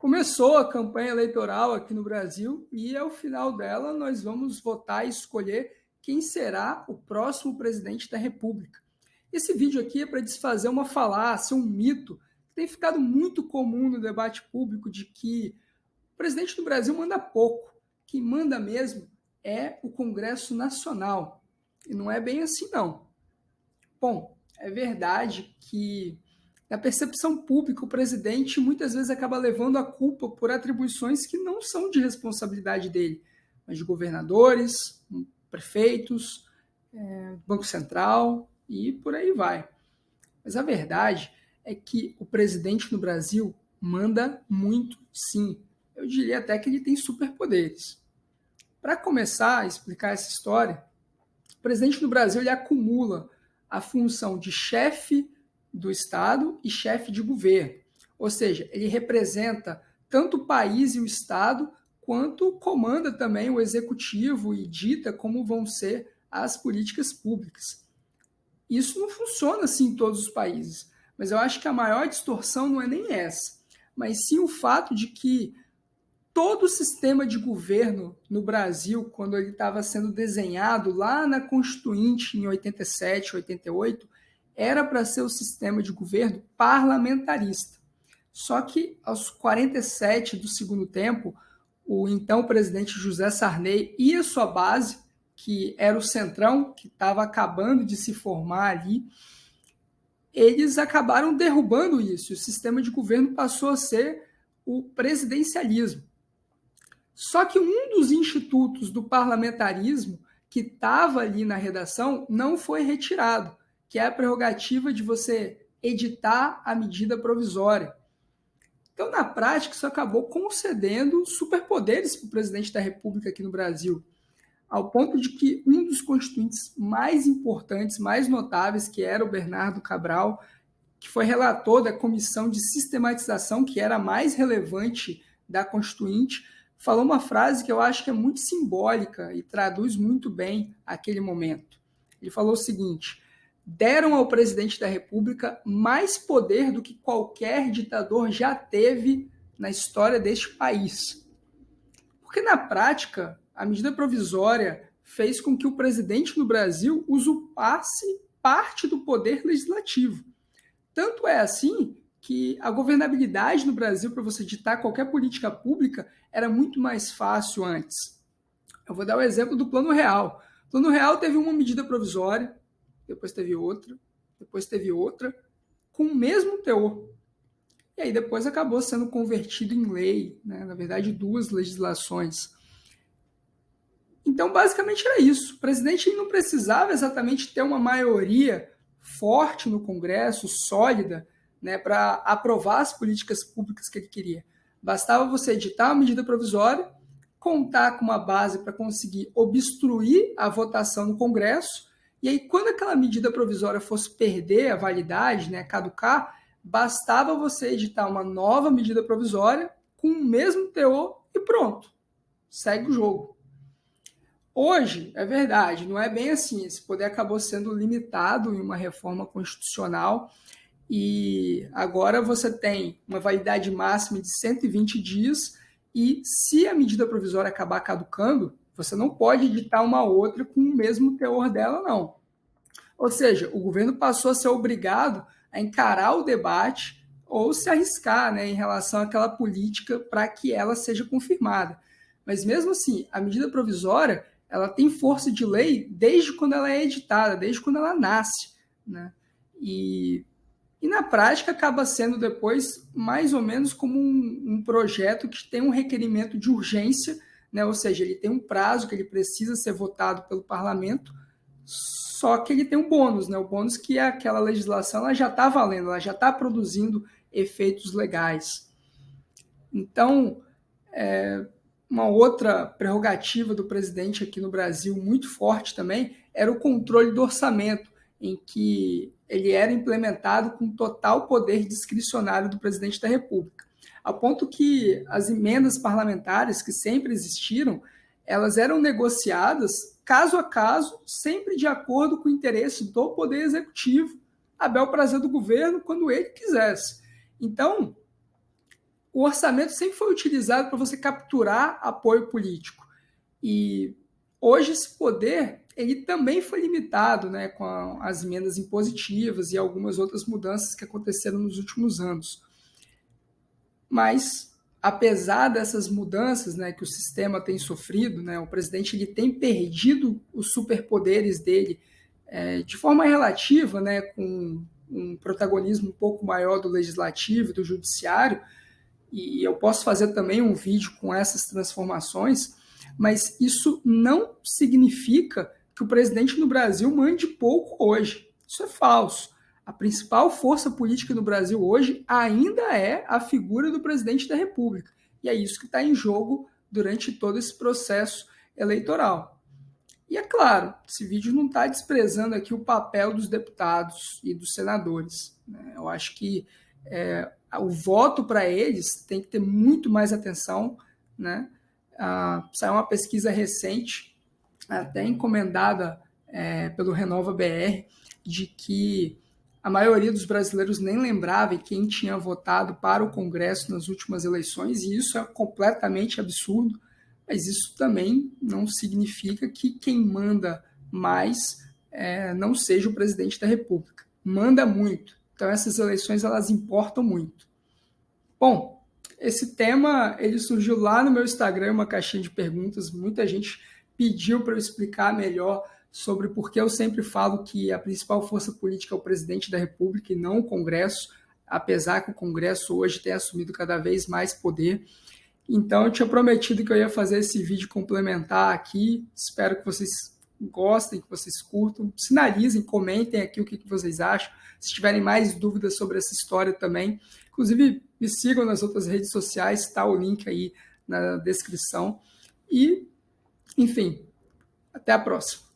Começou a campanha eleitoral aqui no Brasil e, ao final dela, nós vamos votar e escolher quem será o próximo presidente da República. Esse vídeo aqui é para desfazer uma falácia, um mito que tem ficado muito comum no debate público de que o presidente do Brasil manda pouco. Quem manda mesmo é o Congresso Nacional. E não é bem assim, não. Bom, é verdade que, na percepção pública, o presidente muitas vezes acaba levando a culpa por atribuições que não são de responsabilidade dele, mas de governadores, prefeitos, Banco Central e por aí vai. Mas a verdade é que o presidente no Brasil manda muito, sim. Eu diria até que ele tem superpoderes. Para começar a explicar essa história, o presidente do Brasil ele acumula a função de chefe do Estado e chefe de governo. Ou seja, ele representa tanto o país e o Estado, quanto comanda também o executivo e dita como vão ser as políticas públicas. Isso não funciona assim em todos os países, mas eu acho que a maior distorção não é nem essa, mas sim o fato de que todo o sistema de governo no Brasil, quando ele estava sendo desenhado lá na Constituinte, em 87, 88, era para ser o sistema de governo parlamentarista. Só que, aos 47 do segundo tempo, o então presidente José Sarney e a sua base, que era o Centrão, que estava acabando de se formar ali, eles acabaram derrubando isso. O sistema de governo passou a ser o presidencialismo. Só que um dos institutos do parlamentarismo que estava ali na redação não foi retirado, que é a prerrogativa de você editar a medida provisória. Então, na prática, isso acabou concedendo superpoderes para o presidente da República aqui no Brasil, ao ponto de que um dos constituintes mais importantes, mais notáveis, que era o Bernardo Cabral, que foi relator da comissão de sistematização, que era a mais relevante da Constituinte, falou uma frase que eu acho que é muito simbólica e traduz muito bem aquele momento. Ele falou o seguinte: deram ao presidente da República mais poder do que qualquer ditador já teve na história deste país. Porque, na prática, a medida provisória fez com que o presidente no Brasil usurpasse parte do poder legislativo. Tanto é assim que a governabilidade no Brasil, para você ditar qualquer política pública, era muito mais fácil antes. Eu vou dar o exemplo do Plano Real. O Plano Real teve uma medida provisória, depois teve outra, com o mesmo teor. E aí depois acabou sendo convertido em lei, né? Na verdade, duas legislações. Então, basicamente era isso. O presidente não precisava exatamente ter uma maioria forte no Congresso, sólida, né, para aprovar as políticas públicas que ele queria. Bastava você editar uma medida provisória, contar com uma base para conseguir obstruir a votação no Congresso, e aí quando aquela medida provisória fosse perder a validade, né, caducar, bastava você editar uma nova medida provisória com o mesmo teor e pronto. Segue o jogo. Hoje, é verdade, não é bem assim. Esse poder acabou sendo limitado em uma reforma constitucional e agora você tem uma validade máxima de 120 dias e se a medida provisória acabar caducando, você não pode editar uma outra com o mesmo teor dela, não. Ou seja, o governo passou a ser obrigado a encarar o debate ou se arriscar, né, em relação àquela política para que ela seja confirmada. Mas mesmo assim, a medida provisória ela tem força de lei desde quando ela é editada, desde quando ela nasce, né? E na prática acaba sendo depois mais ou menos como um projeto que tem um requerimento de urgência, né? Ou seja, ele tem um prazo que ele precisa ser votado pelo parlamento, só que ele tem um bônus, né? O bônus que é aquela legislação ela já está valendo, ela já está produzindo efeitos legais. Então, uma outra prerrogativa do presidente aqui no Brasil, muito forte também, era o controle do orçamento, em que ele era implementado com total poder discricionário do presidente da República. Ao ponto que as emendas parlamentares, que sempre existiram, elas eram negociadas caso a caso, sempre de acordo com o interesse do Poder Executivo, a bel prazer do governo, quando ele quisesse. Então, o orçamento sempre foi utilizado para você capturar apoio político. E hoje esse poder ele também foi limitado, né, com as emendas impositivas e algumas outras mudanças que aconteceram nos últimos anos. Mas, apesar dessas mudanças, né, que o sistema tem sofrido, né, o presidente ele tem perdido os superpoderes dele de forma relativa, né, com um protagonismo um pouco maior do legislativo e do judiciário, e eu posso fazer também um vídeo com essas transformações, mas isso não significa que o presidente no Brasil mande pouco hoje. Isso é falso. A principal força política no Brasil hoje ainda é a figura do presidente da República. E é isso que está em jogo durante todo esse processo eleitoral. E é claro, esse vídeo não está desprezando aqui o papel dos deputados e dos senadores. Eu acho que o voto para eles tem que ter muito mais atenção, né? Saiu uma pesquisa recente, até encomendada pelo Renova BR, de que a maioria dos brasileiros nem lembrava quem tinha votado para o Congresso nas últimas eleições, e isso é completamente absurdo, mas isso também não significa que quem manda mais não seja o presidente da República. Manda muito. Então essas eleições elas importam muito. Bom, esse tema ele surgiu lá no meu Instagram, uma caixinha de perguntas. Muita gente pediu para eu explicar melhor sobre por que eu sempre falo que a principal força política é o presidente da República e não o Congresso, apesar que o Congresso hoje tem assumido cada vez mais poder. Então, eu tinha prometido que eu ia fazer esse vídeo complementar aqui. Espero que vocês gostem, que vocês curtam. Sinalizem, comentem aqui o que vocês acham. Se tiverem mais dúvidas sobre essa história também. Inclusive, me sigam nas outras redes sociais, está o link aí na descrição. E, enfim, até a próxima.